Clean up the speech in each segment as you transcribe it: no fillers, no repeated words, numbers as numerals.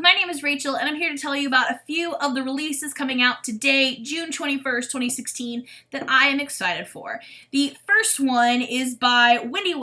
my name is Rachel, and I'm here to tell you about a few of the releases coming out today, June 21st, 2016, that I am excited for. The first one is by Wendy,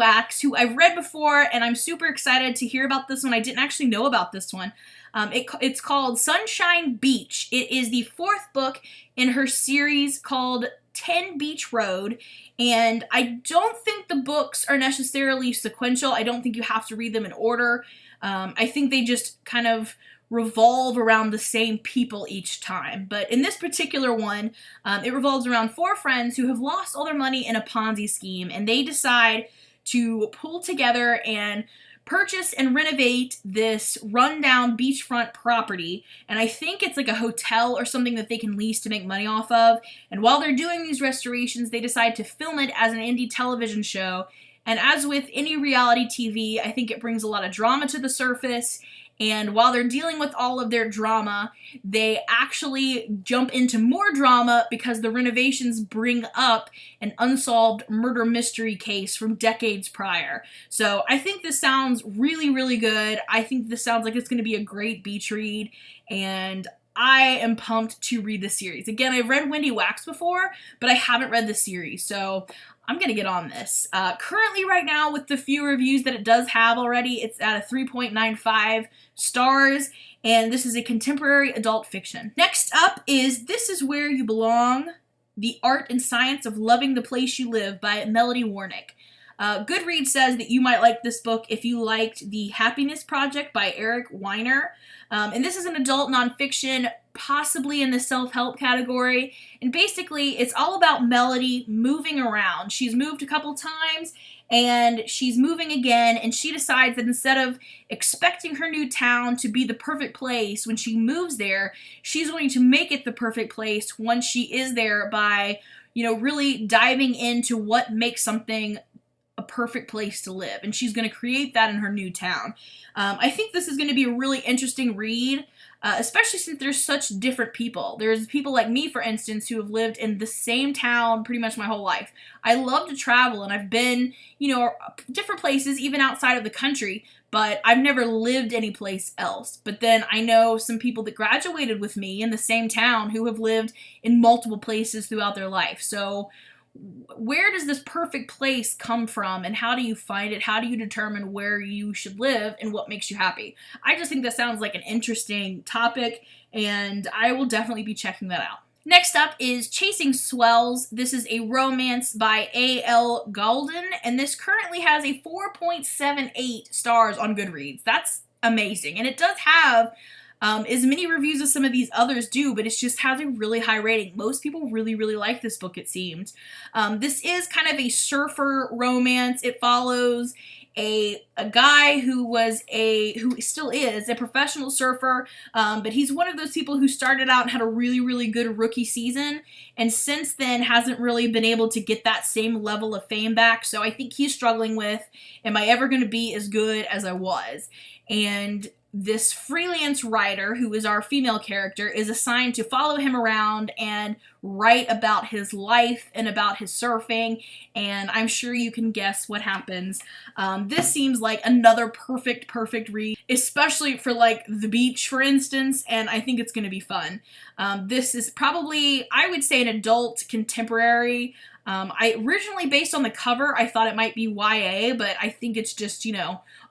who I've read before, and I'm super excited to hear about this one. I didn't actually know about this one. It's called Sunshine Beach. It is the fourth book in her series called 10 Beach Road, and I don't think the books are necessarily sequential. I don't think you have to read them in order. I think they just kind of revolve around the same people each time. But in this particular one, it revolves around four friends who have lost all their money in a Ponzi scheme, and they decide to pull together and purchase and renovate this rundown beachfront property. And I think it's like a hotel or something that they can lease to make money off of. And while they're doing these restorations, they decide to film it as an indie television show. And as with any reality TV, I think it brings a lot of drama to the surface. And while they're dealing with all of their drama, they actually jump into more drama because the renovations bring up an unsolved murder mystery case from decades prior. So I think this sounds really, really good. I think this sounds like it's going to be a great beach read, and I am pumped to read this series. Again, I've read Wendy before, but I haven't read the series, so I'm going to get on this. Currently, right now, with the few reviews that it does have already, it's at a 3.95 stars, and this is a contemporary adult fiction. Next up is This Is Where You Belong, The Art and Science of Loving the Place You Live by Melody Warnock. Goodreads says that you might like this book if you liked The Happiness Project by Eric Weiner. And this is an adult nonfiction, possibly in the self-help category. And basically, it's all about Melody moving around. She's moved a couple times, and she's moving again, and she decides that instead of expecting her new town to be the perfect place when she moves there, she's going to make it the perfect place once she is there by, really diving into what makes something a perfect place to live, and she's going to create that in her new town. I think this is going to be a really interesting read, especially since there's such different people. There's people like me, for instance, who have lived in the same town pretty much my whole life. I love to travel, and I've been, different places, even outside of the country, but I've never lived anyplace else. But then I know some people that graduated with me in the same town who have lived in multiple places throughout their life. So where does this perfect place come from, and how do you find it? How do you determine where you should live and what makes you happy? I just think that sounds like an interesting topic, and I will definitely be checking that out. Next up is Chasing Swells. This is a romance by A.L. Golden, and this currently has a 4.78 stars on Goodreads. That's amazing, and it does have as many reviews as some of these others do, but it just has a really high rating. Most people really, really like this book, it seems. This is kind of a surfer romance. It follows a guy who still is a professional surfer, but he's one of those people who started out and had a really, really good rookie season, and since then hasn't really been able to get that same level of fame back. So I think he's struggling with, am I ever going to be as good as I was? And this freelance writer, who is our female character, is assigned to follow him around and write about his life and about his surfing, and I'm sure you can guess what happens. This seems like another perfect read, especially for like the beach, for instance, and I think it's going to be fun. This is probably, I would say, an adult contemporary. I originally, based on the cover, I thought it might be YA, but I think it's just,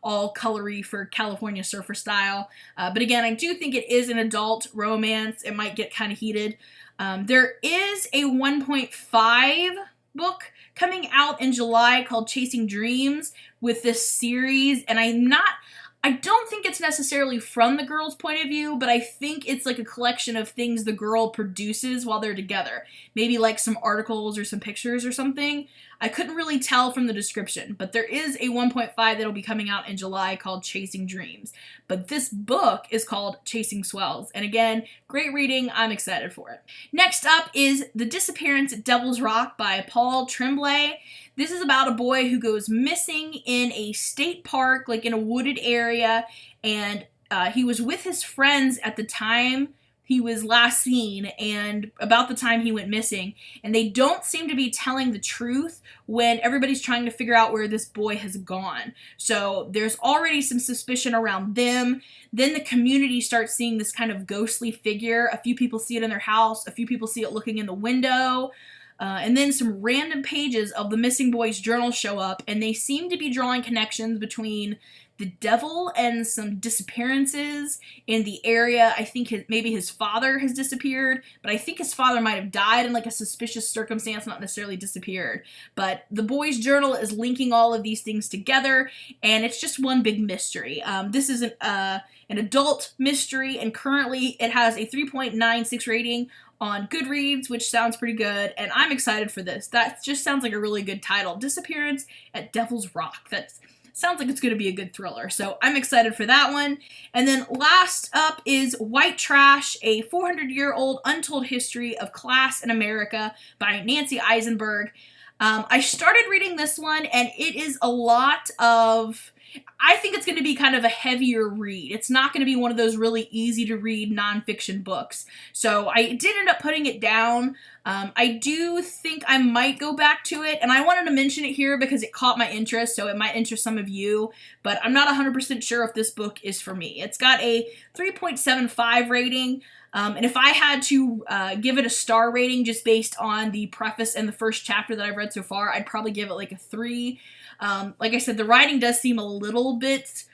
all colory for California surfer style. But again, I do think it is an adult romance. It might get kind of heated. There is a 1.5 book coming out in July called Chasing Dreams with this series, and I don't think it's necessarily from the girl's point of view, but I think it's like a collection of things the girl produces while they're together. Maybe like some articles or some pictures or something. I couldn't really tell from the description, but there is a 1.5 that'll be coming out in July called Chasing Dreams. But this book is called Chasing Swells, and again, great reading. I'm excited for it. Next up is The Disappearance at Devil's Rock by Paul Tremblay. This is about a boy who goes missing in a state park, like in a wooded area, and he was with his friends at the time he was last seen and about the time he went missing, and they don't seem to be telling the truth when everybody's trying to figure out where this boy has gone. So there's already some suspicion around them. Then the community starts seeing this kind of ghostly figure. A few people see it in their house, a few people see it looking in the window. And then some random pages of the missing boy's journal show up, and they seem to be drawing connections between the devil and some disappearances in the area. I think maybe his father has disappeared, but I think his father might have died in like a suspicious circumstance, not necessarily disappeared. But the boy's journal is linking all of these things together, and it's just one big mystery. This is an adult mystery, and currently it has a 3.96 rating on Goodreads, which sounds pretty good, and I'm excited for this. That just sounds like a really good title. Disappearance at Devil's Rock. That sounds like it's going to be a good thriller, so I'm excited for that one. And then last up is White Trash, a 400-year-old untold history of class in America by Nancy Eisenberg. I started reading this one, and it is a lot of... I think it's going to be kind of a heavier read. It's not going to be one of those really easy to read nonfiction books. So I did end up putting it down. I do think I might go back to it, and I wanted to mention it here because it caught my interest, so it might interest some of you, but I'm not 100% sure if this book is for me. It's got a 3.75 rating, and if I had to give it a star rating just based on the preface and the first chapter that I've read so far, I'd probably give it like a 3. Like I said, the writing does seem a little bit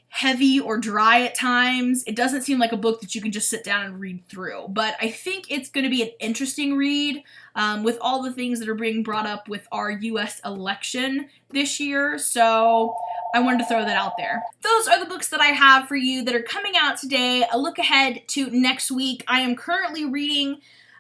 heavy or dry at times. It doesn't seem like a book that you can just sit down and read through, but I think it's going to be an interesting read with all the things that are being brought up with our U.S. election this year, so I wanted to throw that out there. Those are the books that I have for you that are coming out today. A look ahead to next week. I am currently reading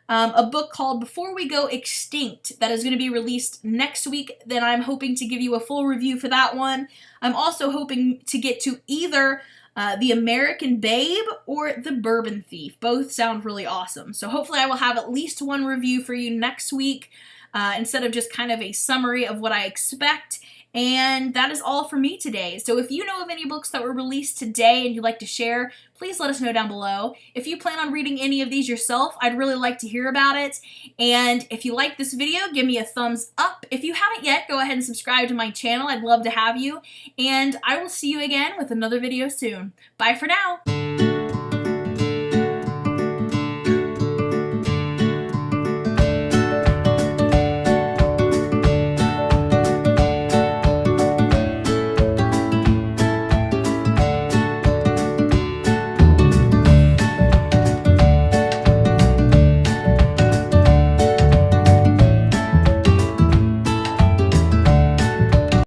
a book called Before We Go Extinct that is going to be released next week. Then I'm hoping to give you a full review for that one. I'm also hoping to get to either The American Babe or The Bourbon Thief. Both sound really awesome. So hopefully I will have at least one review for you next week instead of just kind of a summary of what I expect. And that is all for me today. So if you know of any books that were released today and you'd like to share, please let us know down below. If you plan on reading any of these yourself, I'd really like to hear about it. And if you like this video, give me a thumbs up. If you haven't yet, go ahead and subscribe to my channel. I'd love to have you. And I will see you again with another video soon. Bye for now.